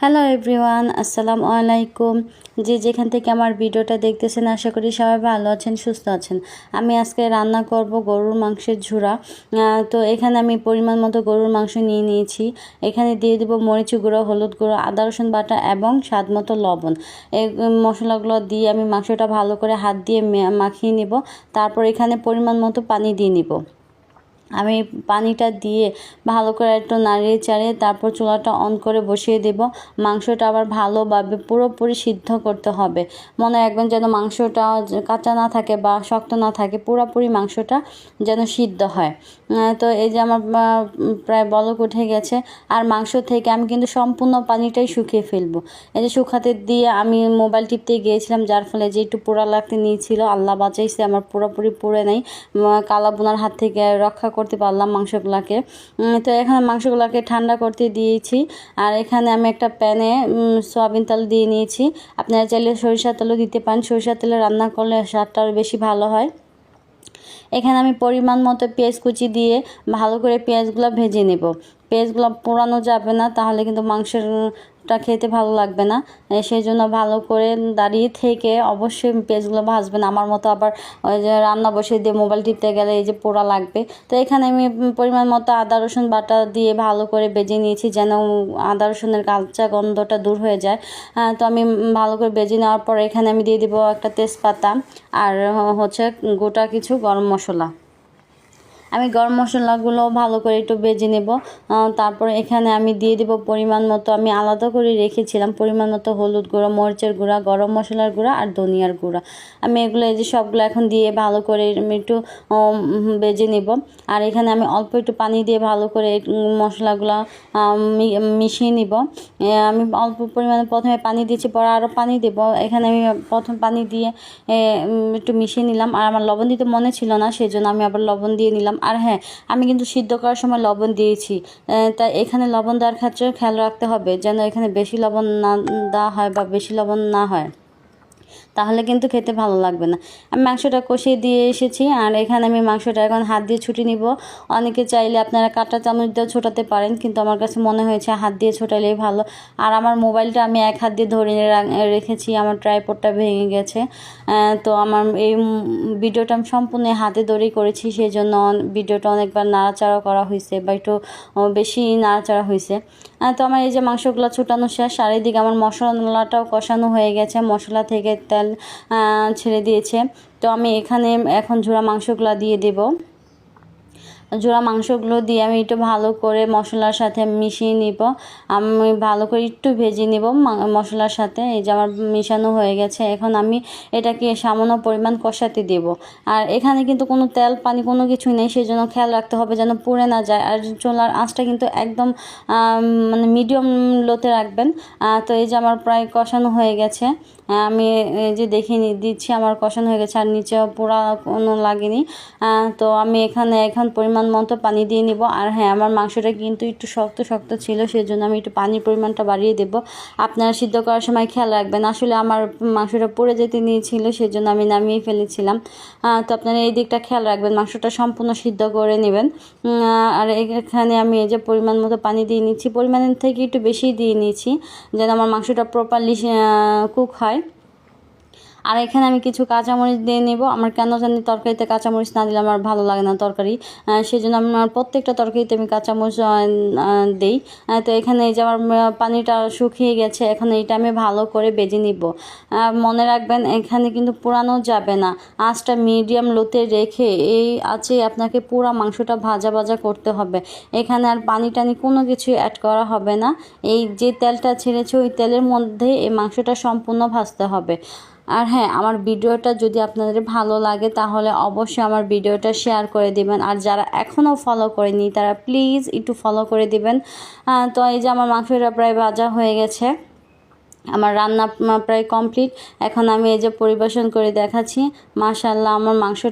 Hello everyone, আসসালামু আলাইকুম। যে যেখান থেকে আমার ভিডিওটা দেখতেছেন আশা করি সবাই ভালো আছেন, সুস্থ আছেন। আমি আজকে রান্না করব গরুর মাংসের ঝুরা। তো এখানে আমি পরিমাণ মতো গরুর মাংস নিয়ে নিয়েছি। এখানে দিয়ে দেবো মরিচ গুঁড়ো, হলুদ গুঁড়ো, আদা রসুন বাটা এবং স্বাদ মতো লবণ। এই মশলাগুলো দিয়ে আমি মাংসটা ভালো করে হাত দিয়ে মাখিয়ে নিব। তারপর এখানে পরিমাণ মতো পানি দিয়ে নিব। আমি পানিটা দিয়ে ভালো করে একটু নাড়িয়ে চাড়িয়ে তারপর চুলাটা অন করে বসিয়ে দেব। মাংসটা আবার ভালোভাবে পুরোপুরি সিদ্ধ করতে হবে। মনে রাখবেন যেন মাংসটা কাঁচা না থাকে বা শক্ত না থাকে, পুরোপুরি মাংসটা যেন সিদ্ধ হয়। তো এই যে আমার প্রায় বলক উঠে গেছে। আর মাংস থেকে আমি কিন্তু সম্পূর্ণ পানিটাই শুকিয়ে ফেলবো। এই যে শুকাতে দিয়ে আমি মোবাইল টিপতে গিয়েছিলাম, যার ফলে যে একটু পোড়া লাগতে নিয়েছিল, আল্লাহ বাঁচাইছে আমার পুরোপুরি পুড়ে নাই। কালা বোনার হাত থেকে রক্ষা করতে পারলাম মাংসগুলোকে। তো এখানে মাংসগুলোকে ঠান্ডা করতে দিয়েছি। আর এখানে আমি একটা প্যানে সয়াবিন তেল দিয়ে নিয়েছি। আপনারা চাইলে সরিষার তেলও দিতে পারেন, সরিষার তেলে রান্না করলে স্বাদটা আরও বেশি ভালো হয়। এখানে আমি পরিমাণ মতো পেঁয়াজ কুচি দিয়ে ভালো করে পেঁয়াজগুলো ভেজে নেব। পেঁয়াজগুলো পোড়ানো যাবে না, তাহলে কিন্তু মাংসটা খেতে ভালো লাগবে না। সেই জন্য ভালো করে দাঁড়িয়ে থেকে অবশ্যই পেঁয়াজগুলো ভাজবেন। আমার মতো আবার ওই যে রান্না বসে দিয়ে মোবাইল টিপতে গেলে এই যে পোড়া লাগবে। তো এখানে আমি পরিমাণ মতো আদা রসুন বাটা দিয়ে ভালো করে ভেজে নিয়েছি, যেন আদা রসুনের কাঁচা গন্ধটা দূর হয়ে যায়। তো আমি ভালো করে ভেজে নেওয়ার পর এখানে আমি দিয়ে দেবো একটা তেজপাতা আর হচ্ছে গোটা কিছু গরম মশলা। আমি গরম মশলাগুলো ভালো করে একটু ভেজে নেব। তারপর এখানে আমি দিয়ে দেব পরিমাণ মতো, আমি আলাদা করে রেখেছিলাম পরিমাণ মতো হলুদ গুঁড়ো, মরিচের গুঁড়া, গরম মশলার গুঁড়া আর ধনিয়ার গুঁড়া। আমি এগুলো এই যে সবগুলো এখন দিয়ে ভালো করে আমি একটু ভেজে নেব। আর এখানে আমি অল্প একটু পানি দিয়ে ভালো করে মশলাগুলো মিশিয়ে নিব। আমি অল্প পরিমাণে প্রথমে পানি দিয়েছি, পরে আরও পানি দেব। এখানে আমি প্রথম পানি দিয়ে একটু মিশিয়ে নিলাম। আর আমার লবণ দিতে মনে ছিল না, সেই জন্য আমি আবার লবণ দিয়ে নিলাম। আর হ্যাঁ, আমি কিন্তু সিদ্ধ করার সময় লবণ দিয়েছি। তাই এখানে লবণ দেওয়ার ক্ষেত্রে খেয়াল রাখতে হবে যেন এখানে বেশি লবণ না দেওয়া হয় বা বেশি লবণ না হয়, তাহলে কিন্তু খেতে ভালো লাগবে না। আমি মাংসটা কষিয়ে দিয়ে এসেছি। আর এখানে আমি মাংসটা এখন হাত দিয়ে ছুটে নিব। অনেকে চাইলে আপনারা কাঁটা চামচ দিয়েও ছোটাতে পারেন, কিন্তু আমার কাছে মনে হয়েছে হাত দিয়ে ছোটালেই ভালো। আর আমার মোবাইলটা আমি এক হাত দিয়ে ধরে রেখেছি, আমার ট্রাইপডটা ভেঙে গেছে। তো আমার এই ভিডিওটা আমি সম্পূর্ণ হাতে ধরেই করেছি, সেই জন্য ভিডিওটা অনেকবার নাড়াচাড়া করা হয়েছে বা একটু বেশি নাড়াচাড়া হয়েছে। তো আমার এই যে মাংসগুলো ছোটানো শেষ। আর এদিকে আমার মশলাটাও কষানো হয়ে গেছে, মশলা থেকে তেল ছেড়ে দিয়েছে। তো আমি এখানে এখন ঝোড়া মাংসগুলো দিয়ে দেব। জোড়া মাংসগুলো দিয়ে আমি একটু ভালো করে মশলার সাথে মিশিয়ে নিব। আমি ভালো করে একটু ভেজে নিব মশলার সাথে। এই যে আমার মিশানো হয়ে গেছে। এখন আমি এটাকে সামান্য পরিমাণ কষাতে দেব। আর এখানে কিন্তু কোনো তেল পানি কোনো কিছুই নেই, সেই জন্য খেয়াল রাখতে হবে যেন পুড়ে না যায়। আর চুলার আঁচটা কিন্তু একদম মানে মিডিয়াম লোতে রাখবেন। তো এই যে আমার প্রায় কষানো হয়ে গেছে। আমি এই যে দেখে দিচ্ছি আমার কষানো হয়ে গেছে, আর নিচে পোড়া কোনো লাগেনি। তো আমি এখানে এখন পরিমাণ মতো পানি দিয়ে নিব। আর হ্যাঁ, আমার মাংসটা কিন্তু একটু শক্ত শক্ত ছিল, সেই জন্য আমি একটু পানির পরিমাণটা বাড়িয়ে দেব। আপনারা সিদ্ধ করার সময় খেয়াল রাখবেন। আসলে আমার মাংসটা পড়ে যেতে নিয়েছিল, সেই জন্য আমি নামিয়ে ফেলেছিলাম। তো আপনারা এই দিকটা খেয়াল রাখবেন, মাংসটা সম্পূর্ণ সিদ্ধ করে নেবেন। আর এখানে আমি এই যে পরিমাণ মতো পানি দিয়ে নিচ্ছি, পরিমাণের থেকে একটু বেশি দিয়ে নিয়েছি যেন আমার মাংসটা প্রপারলি কুক হয়। আর এখানে আমি কিছু কাঁচামরিচ দিয়ে নেব। আমার কেন জানি তরকারিতে কাঁচামরিচ না দিলে আমার ভালো লাগে না তরকারি, সেই জন্য আমার প্রত্যেকটা তরকারিতে আমি কাঁচামরিচ দিই। তো এখানে এই যে আমার পানিটা শুকিয়ে গেছে, এখন এইটা আমি ভালো করে ভেজে নিব। মনে রাখবেন এখানে কিন্তু পোড়ানো যাবে না, আঁচটা মিডিয়াম লোতে রেখে এই আছে আপনাকে পুরো মাংসটা ভাজা ভাজা করতে হবে। এখানে আর পানি টানি কোনো কিছু অ্যাড করা হবে না। এই যে তেলটা ছেড়েছে ওই তেলের মধ্যে এই মাংসটা সম্পূর্ণ ভাজতে হবে। আর হ্যাঁ, আমার ভিডিওটা যদি আপনাদের ভালো লাগে তাহলে অবশ্যই আমার ভিডিওটা শেয়ার করে দিবেন। আর যারা এখনও ফলো করেনি তারা প্লিজ একটু ফলো করে দিবেন। তো এই যে আমার মাংসটা প্রায় ভাজা হয়ে গেছে, আমার রান্না প্রায় কমপ্লিট। এখন আমি এই যে পরিবেশন করে দেখাচ্ছি। মাশাআল্লাহ, আমার মাংস